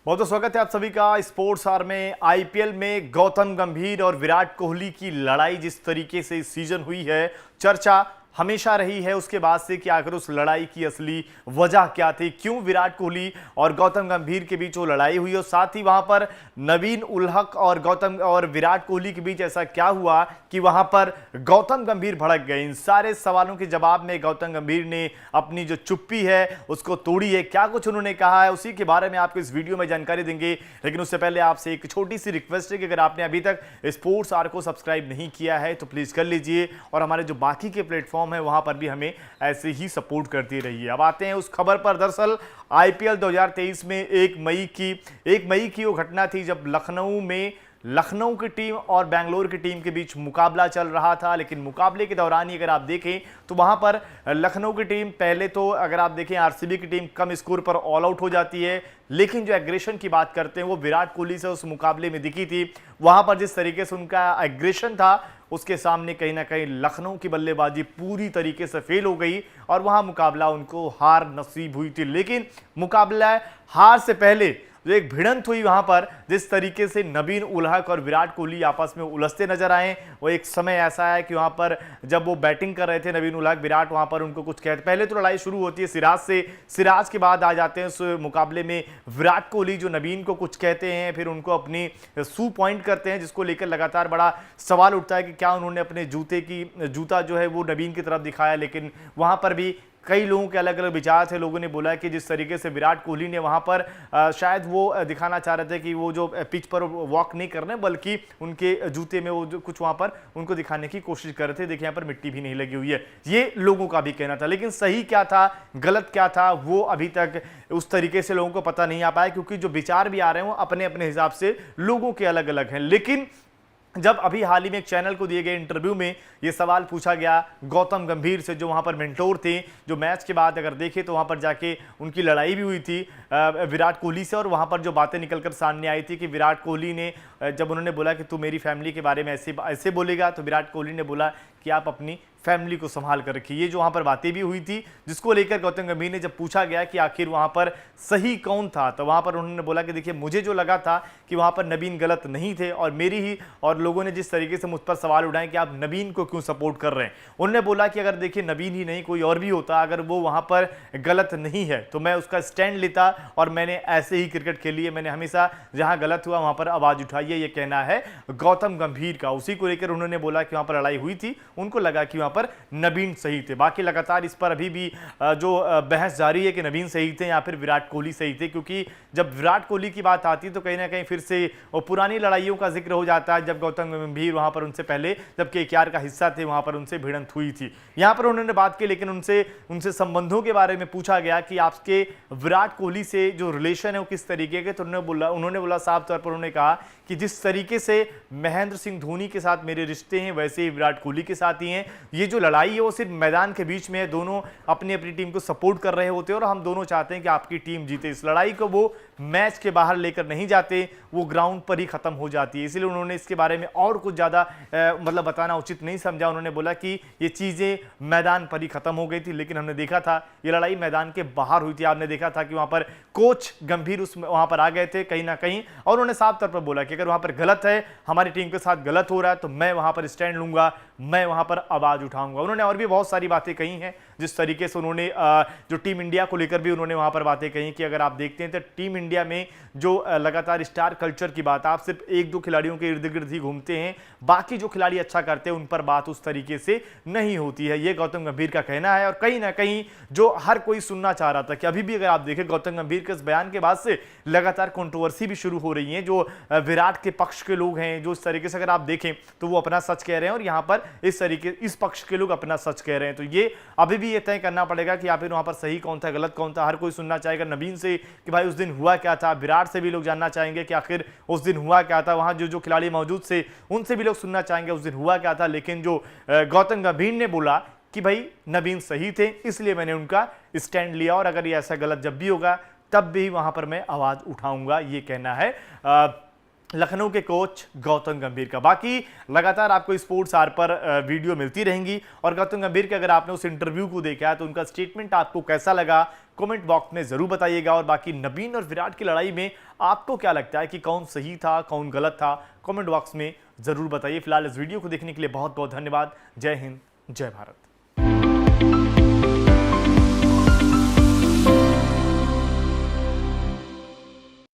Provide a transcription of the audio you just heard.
बहुत बहुत स्वागत है आप सभी का स्पोर्ट्स आवर में। आईपीएल में गौतम गंभीर और विराट कोहली की लड़ाई जिस तरीके से इस सीजन हुई है, चर्चा हमेशा रही है उसके बाद से कि आखिर उस लड़ाई की असली वजह क्या थी, क्यों विराट कोहली और गौतम गंभीर के बीच वो लड़ाई हुई और साथ ही वहां पर नवीन उल हक और गौतम और विराट कोहली के बीच ऐसा क्या हुआ कि वहां पर गौतम गंभीर भड़क गए। इन सारे सवालों के जवाब में गौतम गंभीर ने अपनी जो चुप्पी है उसको तोड़ी है। क्या कुछ उन्होंने कहा है उसी के बारे में आपको इस वीडियो में जानकारी देंगे, लेकिन उससे पहले आपसे एक छोटी सी रिक्वेस्ट है कि अगर आपने अभी तक स्पोर्ट्स आवर को सब्सक्राइब नहीं किया है तो प्लीज कर लीजिए और हमारे जो बाकी के प्लेटफॉर्म है वहां पर भी हमें ऐसे ही सपोर्ट करती रहिए। अब आते हैं उस खबर पर। दरअसल आईपीएल 2023 में 1 मई की वो घटना थी जब लखनऊ की टीम और बेंगलोर की टीम के बीच मुकाबला चल रहा था। लेकिन मुकाबले के दौरान ही अगर आप देखें तो वहां पर लखनऊ की टीम पहले तो अगर आप देखें आरसीबी की टीम कम स्कोर पर ऑल आउट हो जाती है, लेकिन जो एग्रेशन की बात करते हैं वो विराट कोहली से उस मुकाबले में दिखी थी। वहां पर जिस तरीके से उनका एग्रेशन था उसके सामने कहीं ना कहीं लखनऊ की बल्लेबाजी पूरी तरीके से फेल हो गई और वहां मुकाबला उनको हार नसीब हुई थी। लेकिन मुकाबला हार से पहले जो एक भिड़ंत हुई वहां पर, जिस तरीके से नवीन उल हक और विराट कोहली आपस में उलझते नजर आए, वो एक समय ऐसा है कि वहां पर जब वो बैटिंग कर रहे थे नवीन उल हक, विराट वहां पर उनको कुछ कहते, पहले तो लड़ाई शुरू होती है सिराज से, सिराज के बाद आ जाते हैं उस मुकाबले में विराट कोहली जो नवीन को कुछ कहते हैं, फिर उनको अपनी सू पॉइंट करते हैं जिसको लेकर लगातार बड़ा सवाल उठता है कि क्या उन्होंने अपने जूता जो है वो नवीन की तरफ दिखाया। लेकिन वहां पर भी कई लोगों के अलग अलग विचार थे। लोगों ने बोला कि जिस तरीके से विराट कोहली ने वहां पर शायद वो दिखाना चाह रहे थे कि वो जो पिच पर वॉक नहीं कर रहे बल्कि उनके जूते में वो जो कुछ वहां पर उनको दिखाने की कोशिश कर रहे थे। देखिए यहाँ पर मिट्टी भी नहीं लगी हुई है, ये लोगों का भी कहना था। लेकिन सही क्या था गलत क्या था वो अभी तक उस तरीके से लोगों को पता नहीं आ पाया, क्योंकि जो विचार भी आ रहे हैं वो अपने अपने हिसाब से लोगों के अलग अलग हैं। लेकिन जब अभी हाल ही में एक चैनल को दिए गए इंटरव्यू में ये सवाल पूछा गया गौतम गंभीर से, जो वहां पर मेंटोर थे, जो मैच के बाद अगर देखें तो वहां पर जाके उनकी लड़ाई भी हुई थी विराट कोहली से, और वहां पर जो बातें निकलकर सामने आई थी कि विराट कोहली ने जब उन्होंने बोला कि तू मेरी फैमिली के बारे में ऐसे बोलेगा, तो विराट कोहली ने बोला कि आप अपनी फैमिली को संभाल कर रखिए। ये जो वहां पर बातें भी हुई थी, जिसको लेकर गौतम गंभीर ने जब पूछा गया कि आखिर वहां पर सही कौन था, तो वहां पर उन्होंने बोला कि देखिए मुझे जो लगा था कि वहां पर नवीन गलत नहीं थे, और मेरी ही और लोगों ने जिस तरीके से मुझ पर सवाल उठाए कि आप नवीन को क्यों सपोर्ट कर रहे हैं, उन्होंने बोला कि अगर देखिए नवीन ही नहीं कोई और भी होता, अगर वो वहां पर गलत नहीं है तो मैं उसका स्टैंड लेता और मैंने ऐसे ही क्रिकेट खेली है, मैंने हमेशा जहां गलत हुआ वहां पर आवाज उठाई है। ये कहना है गौतम गंभीर का। उसी को लेकर उन्होंने बोला कि वहां पर लड़ाई हुई थी, उनको लगा कि वहां पर नवीन सही थे। बाकी लगातार इस पर अभी भी जो बहस जारी है कि नवीन सही थे या फिर विराट कोहली सही थे, क्योंकि जब विराट कोहली की बात आती है तो कहीं ना कहीं फिर से वो पुरानी लड़ाइयों का जिक्र हो जाता है, जब गौतम गंभीर वहां पर उनसे पहले जब केकेआर का हिस्सा थे वहां पर उनसे भिड़ंत हुई थी। यहां पर उन्होंने बात की, लेकिन उनसे संबंधों के बारे में पूछा गया कि आपके विराट कोहली से जो रिलेशन है वो किस तरीके के, तो उन्होंने बोला साफ तौर पर, उन्होंने कहा कि जिस तरीके से महेंद्र सिंह धोनी के साथ मेरे रिश्ते हैं वैसे ही विराट कोहली के साथ ही हैं। ये जो लड़ाई है वो सिर्फ मैदान के बीच में है, दोनों अपनी अपनी टीम को सपोर्ट कर रहे होते हैं और हम दोनों चाहते हैं कि आपकी टीम जीते। इस लड़ाई को वो मैच के बाहर लेकर नहीं जाते, वो ग्राउंड पर ही खत्म हो जाती है। इसलिए उन्होंने इसके बारे में और कुछ ज्यादा मतलब बताना उचित नहीं समझा। उन्होंने बोला कि ये चीजें मैदान पर ही खत्म हो गई थी, लेकिन हमने देखा था ये लड़ाई मैदान के बाहर हुई थी। आपने देखा था कि वहां पर कोच गंभीर वहां पर आ गए थे कहीं ना कहीं, और उन्होंने साफ तौर पर बोला कि अगर वहां पर गलत है, हमारी टीम के साथ गलत हो रहा है, तो मैं वहां पर स्टैंड लूंगा, मैं वहां पर आवाज उठाऊंगा। उन्होंने और भी बहुत सारी बातें कही हैं, जिस तरीके से उन्होंने जो टीम इंडिया को लेकर भी उन्होंने वहां पर बातें कही कि अगर आप देखते हैं तो टीम इंडिया में जो लगातार स्टार कल्चर की बात, आप सिर्फ एक दो खिलाड़ियों के इर्द गिर्द ही घूमते हैं, बाकी जो खिलाड़ी अच्छा करते हैं उन पर बात उस तरीके से नहीं होती है। ये गौतम गंभीर का कहना है, और कहीं ना कहीं जो हर कोई सुनना चाह रहा था कि अभी भी अगर आप देखें गौतम गंभीर के इस बयान के बाद से लगातार कंट्रोवर्सी भी शुरू हो रही है। जो विराट के पक्ष के लोग हैं, जो इस तरीके से अगर आप देखें तो वो अपना सच कह रहे हैं, और यहां पर इस पक्ष के लोग अपना सच कह रहे हैं। तो ये अभी भी ये तय करना पड़ेगा कि फिर वहां पर सही कौन था गलत कौन था। हर कोई सुनना चाहेगा नवीन से कि भाई उस दिन हुआ क्या था, विराट से भी लोग जानना चाहेंगे कि आखिर उस दिन हुआ क्या था, वहां जो खिलाड़ी मौजूद थे उनसे भी लोग सुनना चाहेंगे उस दिन हुआ क्या था। लेकिन जो गौतम गंभीर ने बोला कि भाई नवीन सही थे, इसलिए मैंने उनका स्टैंड लिया, और अगर ये ऐसा गलत जब भी होगा तब भी वहां पर मैं आवाज उठाऊंगा, ये कहना है लखनऊ के कोच गौतम गंभीर का। बाकी लगातार आपको स्पोर्ट्स आर पर वीडियो मिलती रहेंगी और गौतम गंभीर के अगर आपने उस इंटरव्यू को देखा है तो उनका स्टेटमेंट आपको कैसा लगा कमेंट बॉक्स में जरूर बताइएगा। और बाकी नवीन और विराट की लड़ाई में आपको क्या लगता है कि कौन सही था कौन गलत था, कमेंट बॉक्स में जरूर बताइए। फिलहाल इस वीडियो को देखने के लिए बहुत बहुत धन्यवाद। जय हिंद, जय भारत।